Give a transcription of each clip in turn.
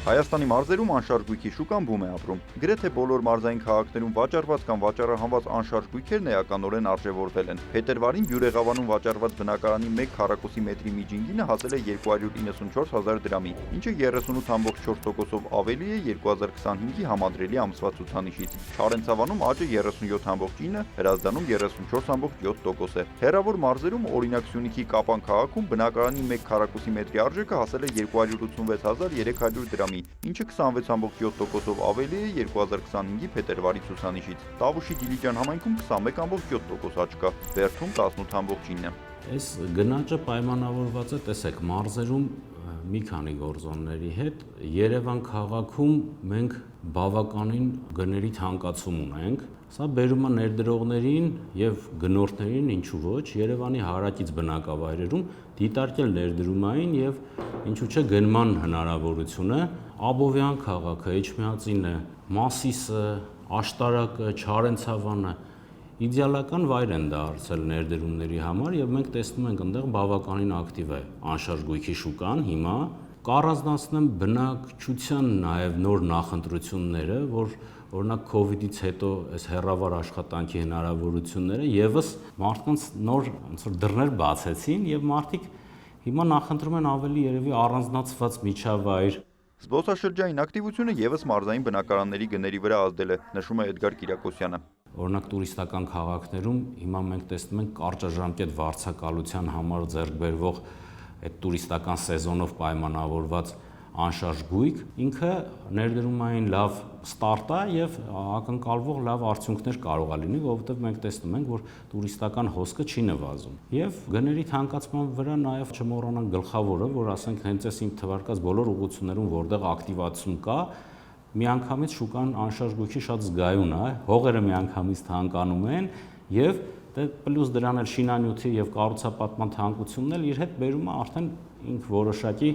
Հայաստանի մարզերում անշարժ գույքի շուկան բում է ապրում։ Գրեթե բոլոր մարզային քաղաքներում վաճառված կամ վաճառահանված անշարժ գույքերն էականորեն արժևորվել են։ Փետրվարին Բյուրեղավանում վաճառված բնակարանի 1 քառակուսի մետրի միջին գինը հասել է 294,000 դրամի, ինչը 38,4%-ով ավելի է 2025-ի համադրելի ամսվա ցուցանիշից։ Չարենցավանում աճը 37,9, Հրազդանում 34,7% է։ Հեռավոր մարզերում, օրինակ Սյունիքի Կապան քաղաքում բնակարանի 1 քառակուսի մետրի արժեքը հասել է 286,300 դրամի, ինչը 26,7%-ով ավելի է 2025-ի փետրվարի ցուցանիշից։ Տավուշի Դիլիջան համայնքում 21,7% աճ կա, Բերդում 18,9։ Այս գնաճը պայմանավորված է, տեսեք, մարզերում մի քանի գործոնների հետ։ Երևան քաղաքում մենք բավականին գների թանկացում ունենք։ Սա բերում է ներդրողներին եւ գնորդներին, ինչու ոչ, Երևանի հարակից բնակավայրերում դիտարկել ներդրումային եւ ինչու՞ չէ գնման հնարավորությունը։ Աբովյան քաղաքը, Էջմիածինը, Մասիսը, Աշտարակը, Չարենցավանը իդեալական վայր են դարձել ներդրումների համար եւ մենք տեսնում ենք այնտեղ բավականին ակտիվ է անշարժ գույքի շուկան հիմա։ Կառանձնացնեմ բնակչության նաեւ նոր նախընտրությունները, որ օրինակ COVID-ից հետո այս հեռավար աշխատանքի հնարավորությունները եւս մարդկանց նոր ոնց որ դռներ բացեցին եւ մարդիկ հիմա նախընտրում են ավելի երևի առանձնացված միջավայր։ Զբոսաշրջային ակտիվությունը եւս մարզային բնակարանների գների վրա ազդել է, նշում է Էդգար Կիրակոսյանը։ Օրինակ տուրիստական քաղաքներում հիմա մենք տեսնում ենք կարճաժամկետ վարձակալության համար ձեռք բերվող այդ տուրիստական սեզոնով պայմանավորված անշարժ գույք, ինքը ներդրումային լավ ստարտ է եւ ակնկալվող լավ արդյունքներ կարող է լինի, որովհետեւ մենք տեսնում ենք, որ տուրիստական հոսքը չի նվազում։ Եվ գների թանկացման վրա նաեւ չմոռանանք գլխավորը, որ ասենք հենց այս ինք թվարկած բոլոր ուղղություններում, որտեղ ակտիվացում կա, միանգամից շուկան անշարժ գույքի շատ զգայուն է, հողերը միանգամից թանկանում են եւ պլյուս դրան էլ շինանյութի եւ կառուցապատման թանկությունն էլ իր հետ բերում է արդեն ինք որոշակի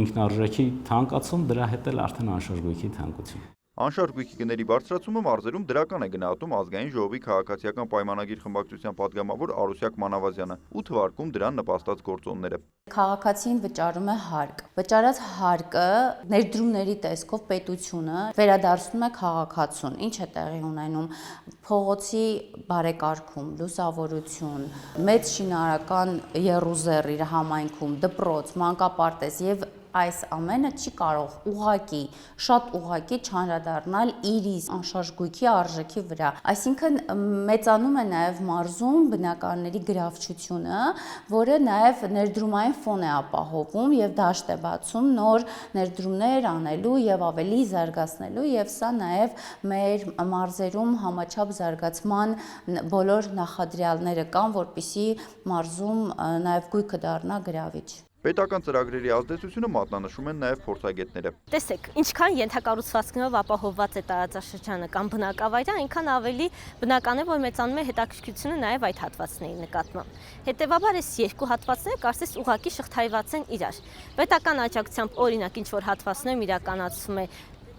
ինքնարժեքի թանկացում, դրա հետ էլ արդեն անշարժ գույքի թանկություն։ Անշարժ գույքի գների բարձրացումը մարզերում դրական է գնահատում Ազգային ժողովի քաղաքացիական պայմանագիր խմբակցության падգամավոր Արուսյակ Մանավազյանը ու թվարկում դրան նպաստած գործոնները։ Քաղաքացին վճարում է հարկ։ Վճարած հարկը ներդրումների տեսքով պետությունը վերադարձնում է քաղաքացուն։ Ինչ է տեղի ունենում փողոցի բարեկարգում, լուսավորություն, մեծ շինարարական եռուզեռ իր համայնքում, դպրոց, մանկապարտեզ եւ այս ամենը չի կարող ուղղակի, շատ ուղղակի չանդրադառնալ իր անշարժ գույքի արժեքի վրա։ Այսինքն մեծանում է նաև մարզում բնակարանների գրավչությունը, որը նաև ներդրումային ֆոն է ապահովում եւ դաշտ է բացում նոր ներդրումներ անելու եւ ավելի զարգացնելու եւ սա նաև մեր մարզերում համաչափ զարգացման բոլոր նախադրյալները կան, որպեսզի մարզում նաև գույքը դառնա գրավիչ։ Պետական ծրագրերի ազդեցությունը մատնանշում են նաև փորձագետները։ Տեսեք, ինչքան ենթակառուցվածքներով ապահովված է տարածաշրջանը կամ բնակավայրը, այնքան ավելի բնական է, որ մեծանում է հետաքրքրությունը նաև այդ հատվածների նկատմամբ։ Հետևաբար այս երկու հատվածները կարծես ուղղակի շղթայված են իրար։ Պետական աջակցությամբ օրինակ ինչ որ հատվածներում իրականացում է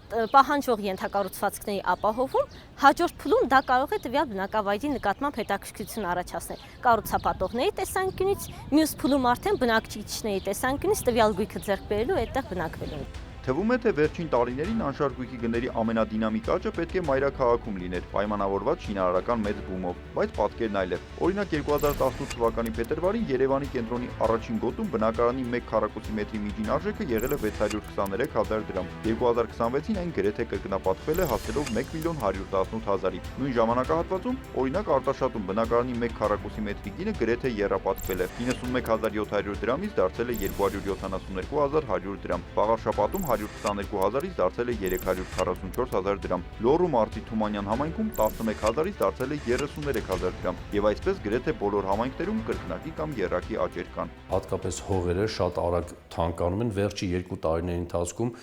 պահանջող ենթակառուցվածքների ապահովում, հաջորդ փուլում դա կարող է տվյալ բնակավայրի նկատմամբ հետաքրքրություն առաջացնել կառուցապատողների տեսանկյունից, մյուս փուլում արդեն բնակչիչների տեսանկյունից տվյալ գույքը ձեռք բերելու այդտեղ բնակվելուն։ Թվում է, թե վերջին տարիներին անշարժ գույքի գների ամենադինամիկ աճը պետք է մայրաքաղաքում լիներ, պայմանավորված շինարարական մեծ բումով, բայց պատկերն այլ է։ Օրինակ 2018 թվականի փետրվարին Երևանի կենտրոնի առաջին գոտում բնակարանի 1 քառակուսի մետրի միջին արժեքը եղել է 623,000 դրամ։ 2026-ին այն գրեթե կրկնապատկվել է, հասնելով 1,118,000-ի։ Նույն ժամանակահատվածում, օրինակ Արտաշատում բնակարանի 1 քառակուսի մետրի գինը գրեթե եռապատկվել է, 91,700 դրամից դարձել է 272,100 դրամ։ Վաղարշապատում 122,000-ից դարձել է 344,000 դրամ։ Լոռու մարզի Թումանյան համայնքում 11,000-ից դարձել է 33,000 դրամ։ Եվ այսպես գրեթե բոլոր համայնքներում կրկնակի կամ եռակի աճեր կան։ Հատկապես հողերը շատ արագ թանկանում են, վերջի 2 տարիների ընթացքում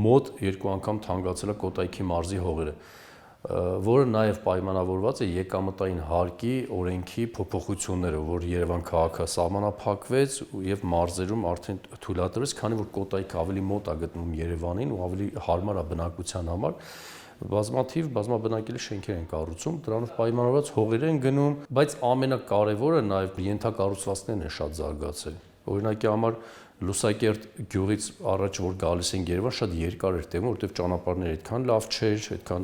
մոտ 2 անգամ թանկացել է Կոտայքի մարզի հողերը, որը նաև պայմանավորված է եկամտային հարկի օրենքի փոփոխություններով, որ Երևան քաղաքը սահմանափակվեց եւ մարզերում արդեն թույլատրվեց, քանի որ Կոտայքը ավելի մոտ է գտնվում Երևանին ու ավելի հարմար է բնակության համար, բազմաբնակելի շենքեր են կառուցում, դրանով պայմանավորված հողեր են գնում, բայց ամենակարևորը նաև ենթակառուցվածքներն են շատ զարգացել։ Օրինակի համար Լուսակերտ գյուղից առաջ որ գալիս են Երևան շատ երկար էր տևում, որովհետև ճանապարհները այդքան լավ չէր, այդքան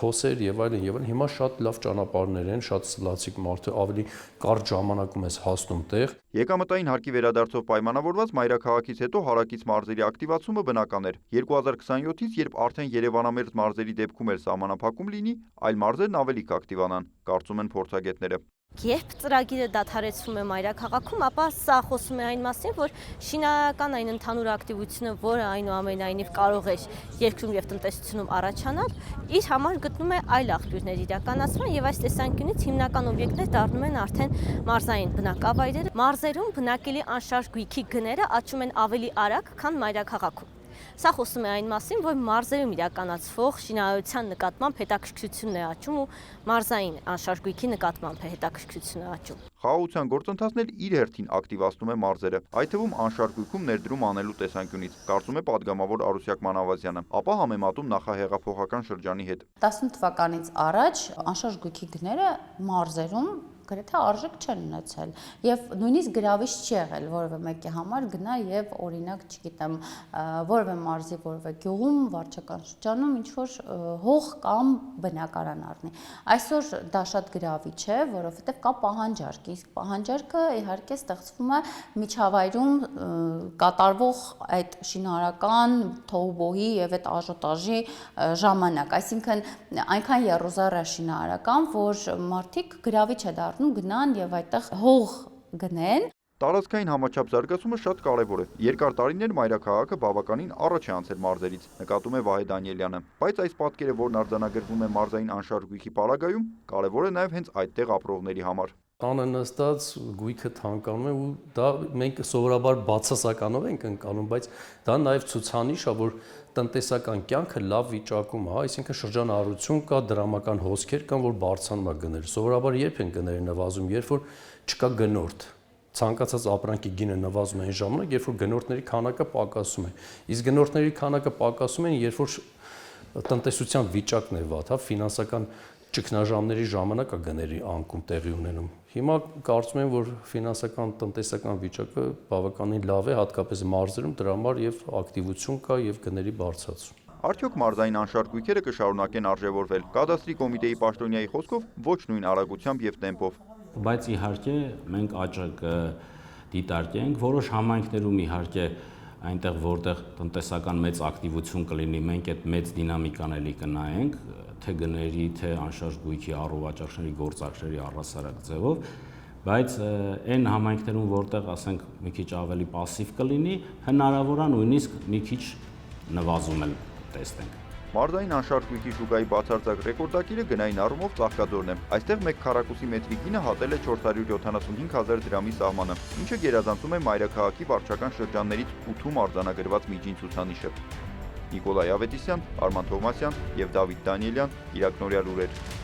փոս էր եւ այլն եւ այլն։ Հիմա շատ լավ ճանապարհներ են, շատ սլացիկ մարդը ավելի կարճ ժամանակում ես հասնում տեղ։ Եկամտային հարկի վերադարձով պայմանավորված մայրաքաղաքից հետո հարակից մարզերի ակտիվացումը բնական էր։ 2027-ից, երբ արդեն Երևանամերձ մարզերի դեպքում էլ սահմանափակում լինի, այլ մարզերն ավելի կակտիվանան, կարծում են փորձագետները։ Երբ ծրագիրը դադարեցվում է մայրաքաղաքում, ապա սա խոսում է այն մասին, որ շինարարական այն ընդհանուր ակտիվությունը, որը այնուամենայնիվ կարող էր երկրում եւ տնտեսությունում առաջանալ, իր համար գտնում է այլ աղբյուրներ իրականացման եւ այս տեսանկյունից հիմնական օբյեկտներ դառնում են արդեն մարզային բնակավայրերը։ Մարզերում բնակելի անշարժ գույքի գները աճում են ավելի արագ, քան մայրաքաղաքում։ Սա խոսում է այն մասին, որ մարզերում իրականացվող շինարարության նկատմամբ հետաքրքրությունն է աճում ու մարզային անշարժ գույքի նկատմամբ է հետաքրքրությունն է աճում։ Խաղաղության գործընթացն էլ իր հերթին ակտիվացնում է մարզերը, այդ թվում անշարժ գույքում ներդրում անելու տեսանկյունից, կարծում է պատգամավոր Արուսյակ Մանավազյանը, ապա համեմատում նախահեղափոխական շրջանի հետ։ 18 թվականից առաջ անշարժ գույքի գները մարզերում գրեթե արժեք չեն ունեցել եւ նույնիսկ գրավիչ չի եղել որևէ մեկի համար գնա եւ օրինակ, չգիտեմ, որևէ մարզի որևէ գյուղում, վարչական շրջանում ինչ որ հող կամ բնակարան առնի։ Այսօր դա շատ գրավիչ է, որովհետեւ կա պահանջարկ, իսկ պահանջարկը իհարկե ստեղծվում է միջավայրում կատարվող այդ շինարարական թոուբոհի եւ այդ աժոտաժի ժամանակ, այսինքն այնքան երոզար է շինարարական, որ մարդիկ գրավիչ է դառնում գնան եւ այդտեղ հող գնեն։ Տարածքային համաչափ զարգացումը շատ կարևոր է։ Երկար տարիներ մայրաքաղաքը բավականին առաջ է անցել մարզերից, նկատում է Վահե Դանիելյանը։ Բայց այս պատկերը, որն արձանագրվում է մարզային անշարժ գույքի պարագայում, կարևոր է նաև հենց այդտեղ ապրողների համար։ Տանը նստած գույքը թանկանում է ու դա մենք սովորաբար բացասականով ենք ընկալում, բայց դա նաև ցուցանիշ է, որ տնտեսական կյանքը լավ վիճակում է, այսինքն շրջանառություն կա, դրամական հոսքեր կան, որ բարձրանում է գները։ Սովորաբար երբ են գները նվազում, երբ որ չկա գնորդ։ Ցանկացած ապրանքի գինը նվազում է այն ժամանակ, երբ որ գնորդների քանակը պակասում է։ Իսկ գնորդների քանակը պակասում են, երբ որ տնտեսության վիճակն է վատ, հա, ֆինանսական ճգնաժամերի ժամանակ է գների անկում տեղի ունենում։ Հիմա կարծում եմ, որ ֆինանսական տնտեսական վիճակը բավականին լավ է, հատկապես մարզերում դրա համար եւ ակտիվություն կա եւ գների բարձրացում։ Արդյոք մարզային անշարժ գույքերը կշարունակեն արժևորվել։ Կադաստրի կոմիտեի պաշտոնյայի խոսքով ոչ նույն արագությամբ եւ տեմպով։ Բայց իհարկե մենք աճը կդիտարկենք, որոշ համայնքներում իհարկե այնտեղ որտեղ տնտեսական մեծ ակտիվություն կլինի, մենք այդ մեծ դինամիկան էլի կնայենք, թե գների, թե անշարժ գույքի առողջարշների գործարքների առհասարակ ձևով, բայց այն համայնքներում, որտեղ ասենք մի քիչ ավելի пассив կլինի, հնարավոր է նույնիսկ մի քիչ նվազում էլ տեսնենք։ Մարզային անշարժ գույքի շուկայի բացարձակ ռեկորդակիրը գնային առումով Ծաղկաձորն է։ Այստեղ 1 քառակուսի մետրի գինը հատել է 475,000 դրամի սահմանը, ինչը գերազանցում է մայրաքաղաքի վարչական շրջաններից 8-ում արձանագրված միջին ցուցանիշը։ Նիկոլայ Ավետիսյան, Արման Թովմասյան եւ Դավիթ Դանիելյան, Իրակնորյալ լուրեր։